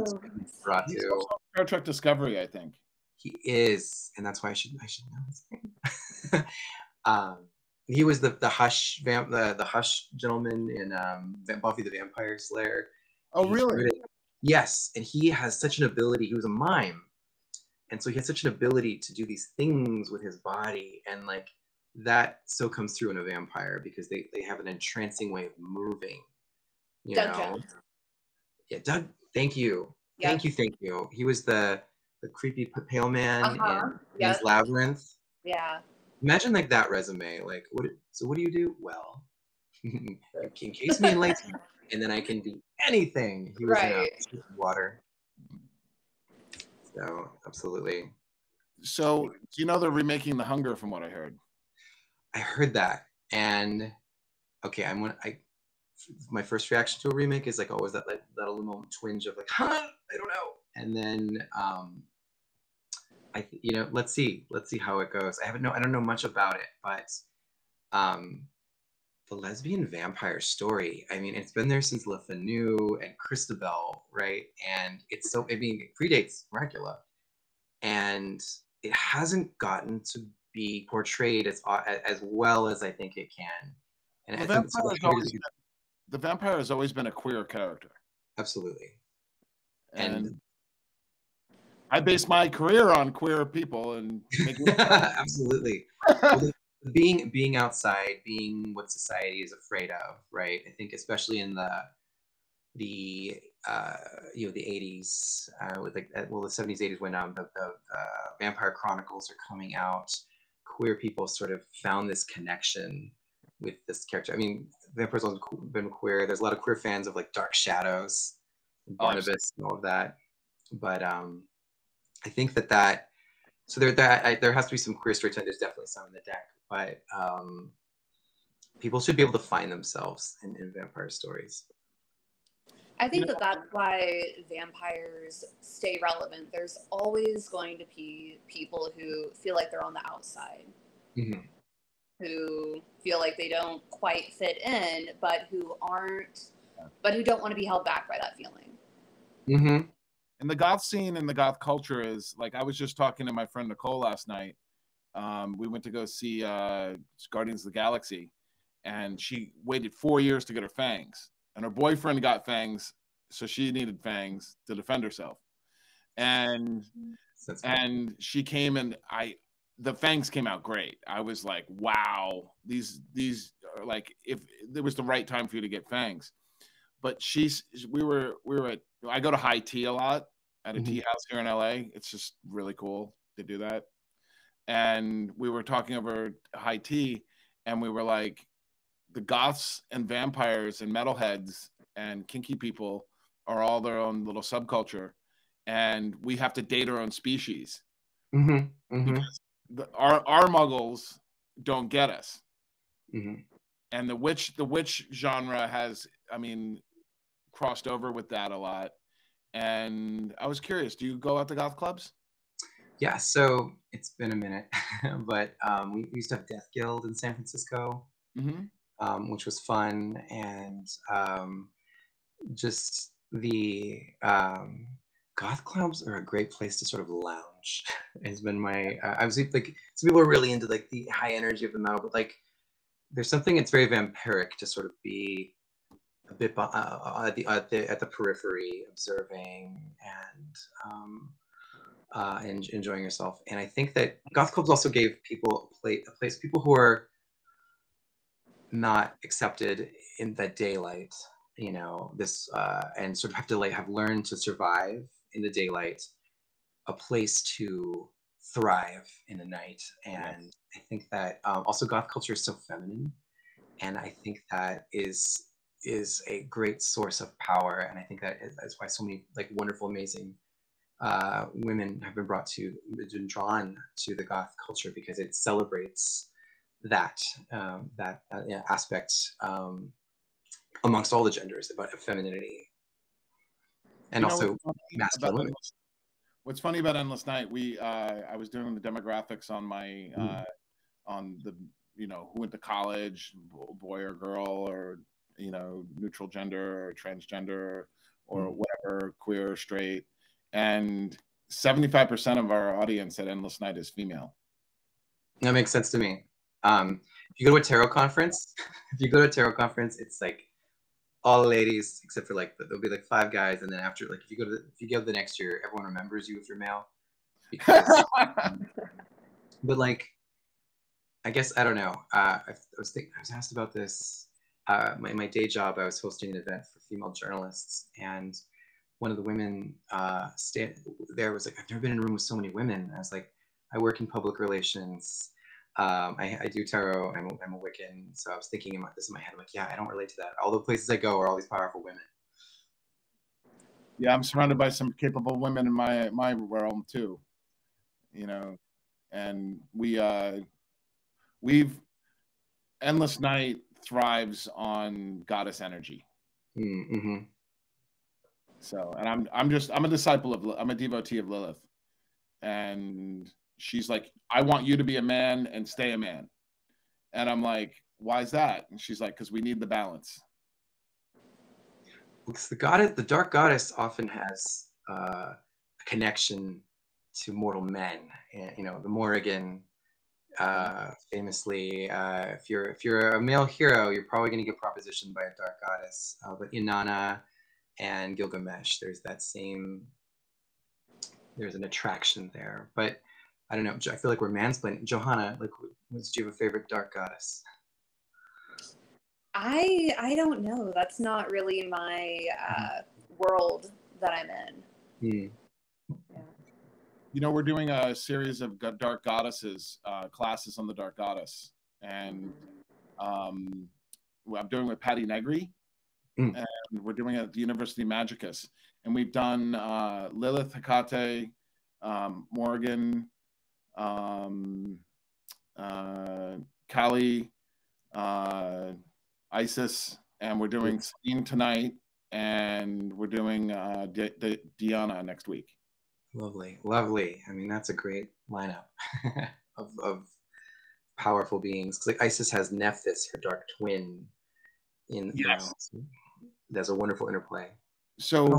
Trek Discovery, I think. He is, and that's why I should know his name. He was the Hush the Hush gentleman in Buffy the Vampire Slayer. Oh, really? Yes, and he has such an ability. He was a mime, and so he had such an ability to do these things with his body, and like that still comes through in a vampire because they have an entrancing way of moving. You Doug know? Jones. Yeah, Doug. Thank you. Yep. Thank you. He was the creepy pale man in his Labyrinth. Yeah. Imagine like that resume. Like, what do you do? Well, you can encase me in latex, and then I can do anything. He was in water. So absolutely. So you know they're remaking The Hunger, from what I heard. I heard that, and okay, my first reaction to a remake is like always that little twinge of like, huh, I don't know, and then let's see how it goes. I don't know much about it, but the lesbian vampire story, I mean, it's been there since Le Fanu and Christabel, right? And it predates Dracula, and it hasn't gotten to be portrayed as well as I think it can. And the vampire has always been a queer character. Absolutely. And I base my career on queer people and making absolutely. Being outside, being what society is afraid of, right? I think especially in the 80s, with the 70s, 80s, when the Vampire Chronicles are coming out, queer people sort of found this connection with this character. I mean, vampires have been queer. There's a lot of queer fans of like Dark Shadows, Barnabas, and all of that. But I think that there has to be some queer storytelling. There's definitely some in the deck, but people should be able to find themselves in vampire stories. I think that's why vampires stay relevant. There's always going to be people who feel like they're on the outside, who feel like they don't quite fit in, but who don't want to be held back by that feeling. And the goth scene and the goth culture is like, I was just talking to my friend Nicole last night. We went to go see Guardians of the Galaxy, and she waited 4 years to get her fangs, and her boyfriend got fangs, so she needed fangs to defend herself. And she came, and the fangs came out great. I was like, wow, these are like, if there was the right time for you to get fangs. But we were at, I go to high tea a lot at a tea house here in LA. It's just really cool to do that. And we were talking over high tea, and we were like, the goths and vampires and metalheads and kinky people are all their own little subculture, and we have to date our own species. Because our muggles don't get us. And the witch genre has, I mean, crossed over with that a lot. And I was curious, do you go out to goth clubs? Yeah, so it's been a minute, but we used to have Death Guild in San Francisco, which was fun, and just the goth clubs are a great place to sort of lounge. Has been my I was like, some people are really into like the high energy of the metal, but like there's something, it's very vampiric to sort of be a bit at the periphery, observing and enjoying yourself. And I think that goth clubs also gave people a place, people who are not accepted in the daylight, you know, this and sort of have to like have learned to survive in the daylight, a place to thrive in the night. And I think that also goth culture is so feminine, and I think that is a great source of power. And I think that is why so many like wonderful, amazing women have been drawn to the goth culture, because it celebrates that aspect amongst all the genders about femininity and also masculinity. What's funny about Endless Night, I was doing the demographics on my on the, you know, who went to college, boy or girl, or, you know, neutral gender or transgender or whatever, queer or straight, and 75% of our audience at Endless Night is female. That makes sense to me. If you go to a tarot conference, it's like all ladies except for like there'll be like 5 guys, and then after, like, if you go the next year, everyone remembers you if you're male. Because, but like, I guess I don't know. I was asked about this. My day job, I was hosting an event for female journalists, and one of the women there was like, I've never been in a room with so many women. I was like, I work in public relations. I do tarot. I'm a Wiccan. So I was thinking about this in my head. I'm like, yeah, I don't relate to that. All the places I go are all these powerful women. Yeah, I'm surrounded by some capable women in my realm too. You know, and we've Endless Night thrives on goddess energy. Mm-hmm. So, and I'm a disciple of, I'm a devotee of Lilith, and she's like, I want you to be a man and stay a man. And I'm like, why is that? And she's like, because we need the balance. Because the dark goddess often has a connection to mortal men. And, you know, the Morrigan, famously, if you're a male hero, you're probably going to get propositioned by a dark goddess. But Inanna and Gilgamesh, there's an attraction there. But I don't know, I feel like we're mansplaining. JoHanna, like, do you have a favorite dark goddess? I don't know. That's not really my world that I'm in. Yeah. You know, we're doing a series of dark goddesses, classes on the dark goddess, and I'm doing with Patty Negri, and we're doing it at the University of Magicus, and we've done Lilith, Hecate, Morgan, Kali, Isis, and we're doing Selene tonight, and we're doing Diana next week. Lovely. I mean, that's a great lineup of powerful beings. Because like Isis has Nephthys, her dark twin, in there's a wonderful interplay. So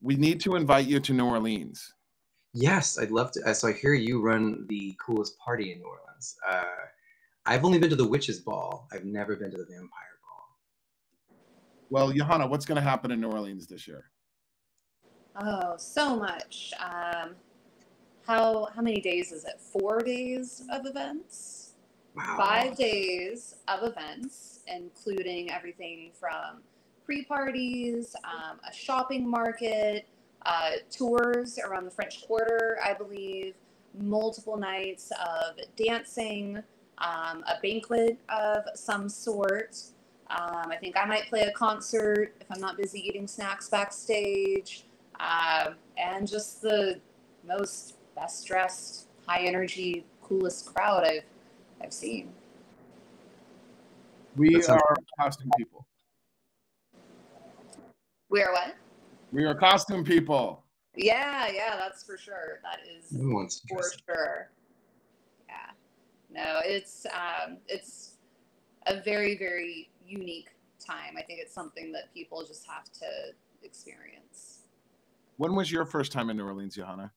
we need to invite you to New Orleans. Yes, I'd love to. So I hear you run the coolest party in New Orleans. I've only been to the Witches' Ball. I've never been to the Vampire Ball. Well, JoHanna, what's going to happen in New Orleans this year? Oh, so much. How many days is it? 4 days of events? Wow. 5 days of events, including everything from pre-parties, a shopping market, tours around the French Quarter, I believe, multiple nights of dancing, a banquet of some sort. I think I might play a concert if I'm not busy eating snacks backstage. And just the most best dressed, high energy, coolest crowd I've seen. We are costume people. We are what? We are costume people. Yeah, that's for sure. That is for sure. Yeah. No, it's a very, very unique time. I think it's something that people just have to experience. When was your first time in New Orleans, JoHanna?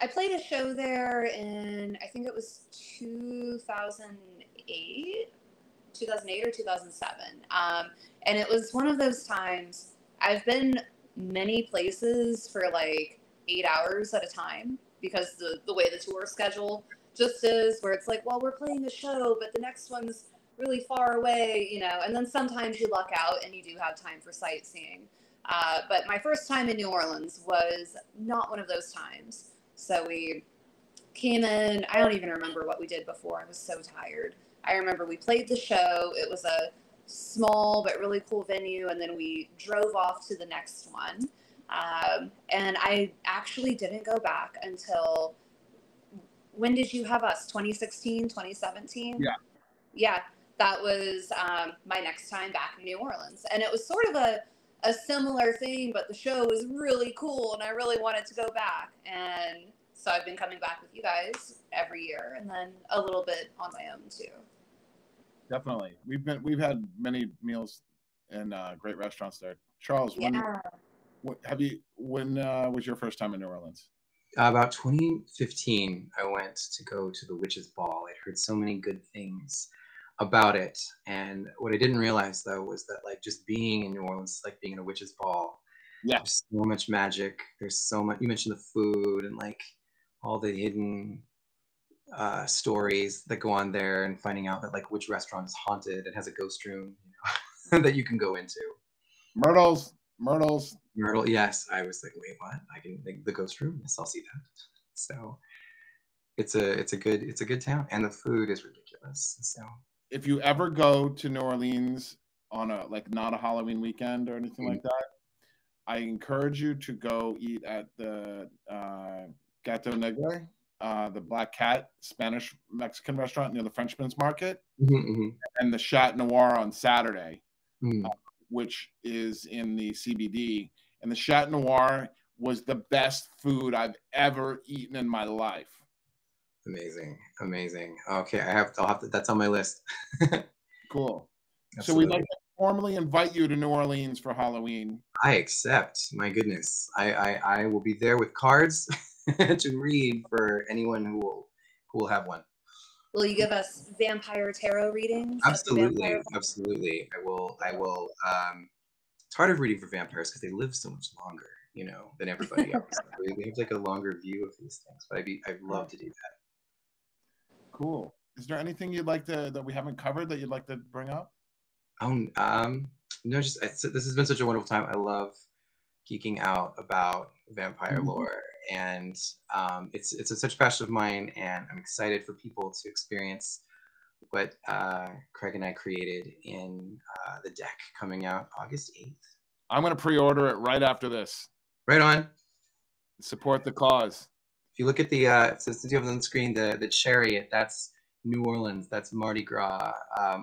I played a show there in, I think it was 2008, 2008 or 2007. And it was one of those times, I've been many places for like 8 hours at a time because the way the tour schedule just is, where it's like, well, we're playing a show, but the next one's really far away, you know, and then sometimes you luck out and you do have time for sightseeing. But my first time in New Orleans was not one of those times. So we came in, I don't even remember what we did before. I was so tired. I remember we played the show. It was a small but really cool venue, and then we drove off to the next one. And I actually didn't go back until, when did you have us? 2016, 2017? Yeah. Yeah, that was my next time back in New Orleans. And it was sort of a similar thing, but the show was really cool and I really wanted to go back. And so I've been coming back with you guys every year, and then a little bit on my own too. Definitely. We've had many meals in great restaurants there. Charles, when was your first time in New Orleans? About 2015, I went to go to the Witches' Ball. I'd heard so many good things about it, and what I didn't realize though was that like just being in New Orleans is like being in a Witches' Ball. Yeah, there's so much magic. There's so much. You mentioned the food and like all the hidden stories that go on there, and finding out that like which restaurant is haunted and has a ghost room, you know, that you can go into. Myrtle. Yes, I was like, wait, what? I can the ghost room? Yes, I'll see that. So it's a good town, and the food is ridiculous. So if you ever go to New Orleans on a like not a Halloween weekend or anything like that, I encourage you to go eat at the Gato Negre, the Black Cat Spanish Mexican restaurant near the Frenchman's Market, and the Chat Noir on Saturday, which is in the CBD. And the Chat Noir was the best food I've ever eaten in my life. Amazing. Okay, I'll have to. That's on my list. Cool. Absolutely. So we'd like to formally invite you to New Orleans for Halloween. I accept. My goodness, I will be there with cards to read for anyone who will have one. Will you give us vampire tarot readings? Absolutely. I will. It's hard of reading for vampires because they live so much longer, you know, than everybody else. They have like a longer view of these things. But I'd love to do that. Cool. Is there anything you'd like that we haven't covered that you'd like to bring up? No, just this has been such a wonderful time. I love geeking out about vampire lore, and it's such a passion of mine, and I'm excited for people to experience what Craig and I created in the deck coming out August 8th. I'm going to pre-order it right after this. Right on. Support the cause. If you look at the since you have on the screen the chariot, that's New Orleans, that's Mardi Gras.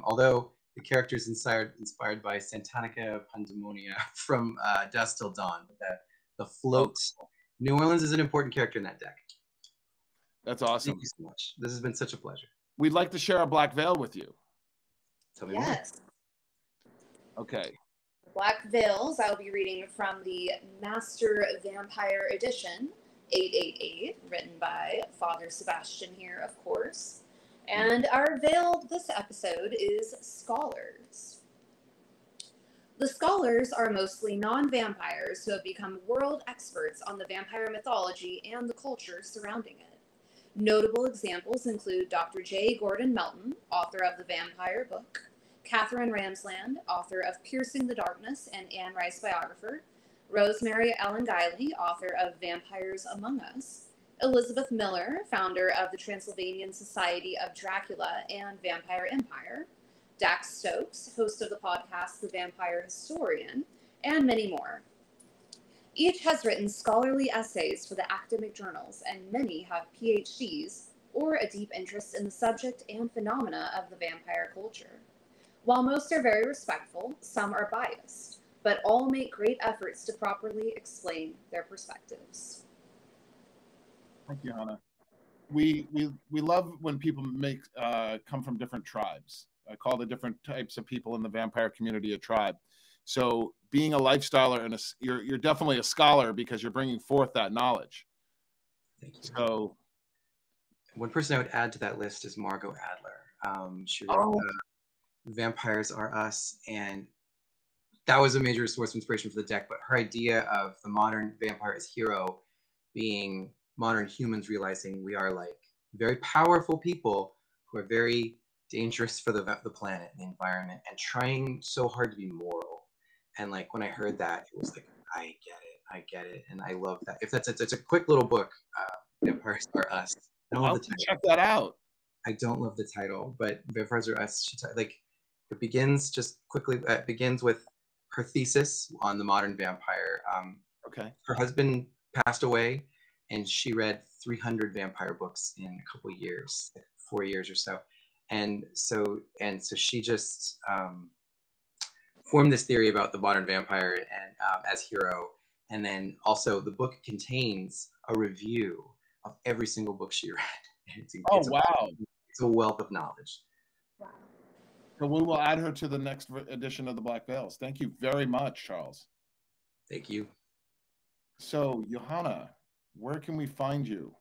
Although the character is inspired by Santanica Pandemonia from Dusk Till Dawn. The float. New Orleans is an important character in that deck. That's awesome. Thank you so much. This has been such a pleasure. We'd like to share a black veil with you. Tell me more. Okay. Black Veils, I'll be reading from the Master Vampire Edition, 888, written by Father Sebastiaan here, of course. And our veil this episode is Scholars. The Scholars are mostly non-vampires who have become world experts on the vampire mythology and the culture surrounding it. Notable examples include Dr. J. Gordon Melton, author of The Vampire Book, Catherine Ramsland, author of Piercing the Darkness and Anne Rice biographer, Rosemary Ellen Guiley, author of Vampires Among Us, Elizabeth Miller, founder of the Transylvanian Society of Dracula and Vampire Empire, Dax Stokes, host of the podcast The Vampire Historian, and many more. Each has written scholarly essays for the academic journals, and many have PhDs or a deep interest in the subject and phenomena of the vampire culture. While most are very respectful, some are biased, but all make great efforts to properly explain their perspectives. Thank you, Hannah. We love when people come from different tribes. I call the different types of people in the vampire community a tribe. So being a lifestyler and you're definitely a scholar because you're bringing forth that knowledge. Thank you. So, one person I would add to that list is Margot Adler. She wrote Vampires Are Us, and that was a major source of inspiration for the deck. But her idea of the modern vampire as hero being modern humans realizing we are like very powerful people who are very dangerous for the planet and the environment, and trying so hard to be moral. And like when I heard that, it was like, I get it, and I love that. If it's a quick little book, Vampires Are Us. I don't love the title. Check that out. I don't love the title, but Vampires Are Us. Like it begins just quickly. It begins with her thesis on the modern vampire. Okay. Her husband passed away, and she read 300 vampire books in a couple of years, like 4 years or so. And so she just formed this theory about the modern vampire and as hero. And then also the book contains a review of every single book she read. Wow. It's a wealth of knowledge. Wow. So we will add her to the next edition of the Black Veils. Thank you very much, Charles. Thank you. So, JoHanna, where can we find you?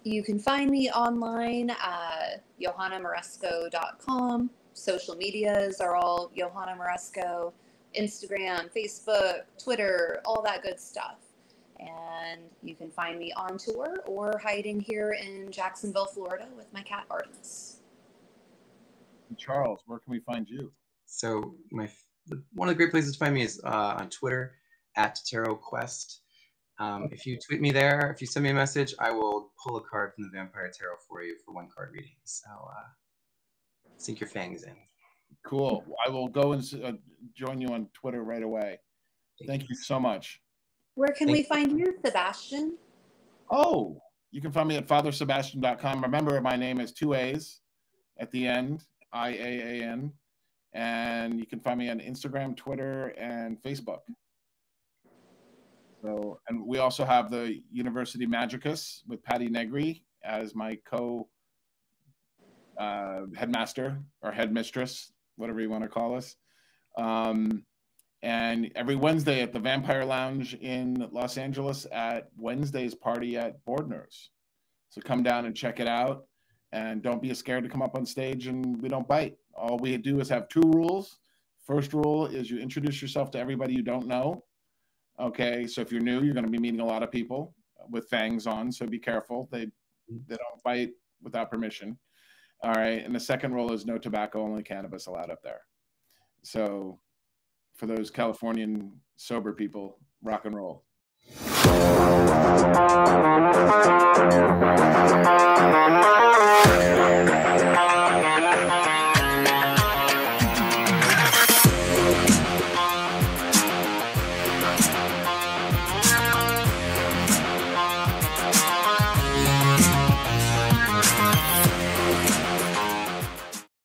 You can find me online at johannamoresco.com. Social medias are all JoHanna Moresco. Instagram, Facebook, Twitter, all that good stuff. And you can find me on tour or hiding here in Jacksonville, Florida with my cat Artemis. Charles, where can we find you? So one of the great places to find me is on Twitter at TarotQuest. If you tweet me there, if you send me a message, I will pull a card from the Vampire Tarot for you for one card reading. So sink your fangs in. Cool. I will go and join you on Twitter right away. Thank you so much. Where can we find you, Sebastian? Oh, you can find me at FatherSebastiaan.com. Remember, my name is 2 A's at the end, IAAN. And you can find me on Instagram, Twitter, and Facebook. So, and we also have the University Magicus with Patty Negri as my headmaster or headmistress, whatever you want to call us. And every Wednesday at the Vampire Lounge in Los Angeles at Wednesday's party at Bordner's. So come down and check it out. And don't be scared to come up on stage, and we don't bite. All we do is have 2 rules. First rule is you introduce yourself to everybody you don't know. Okay, so if you're new, you're going to be meeting a lot of people with fangs on, so be careful. They don't bite without permission. All right, and the second rule is no tobacco, only cannabis allowed up there. So for those Californian sober people, rock and roll.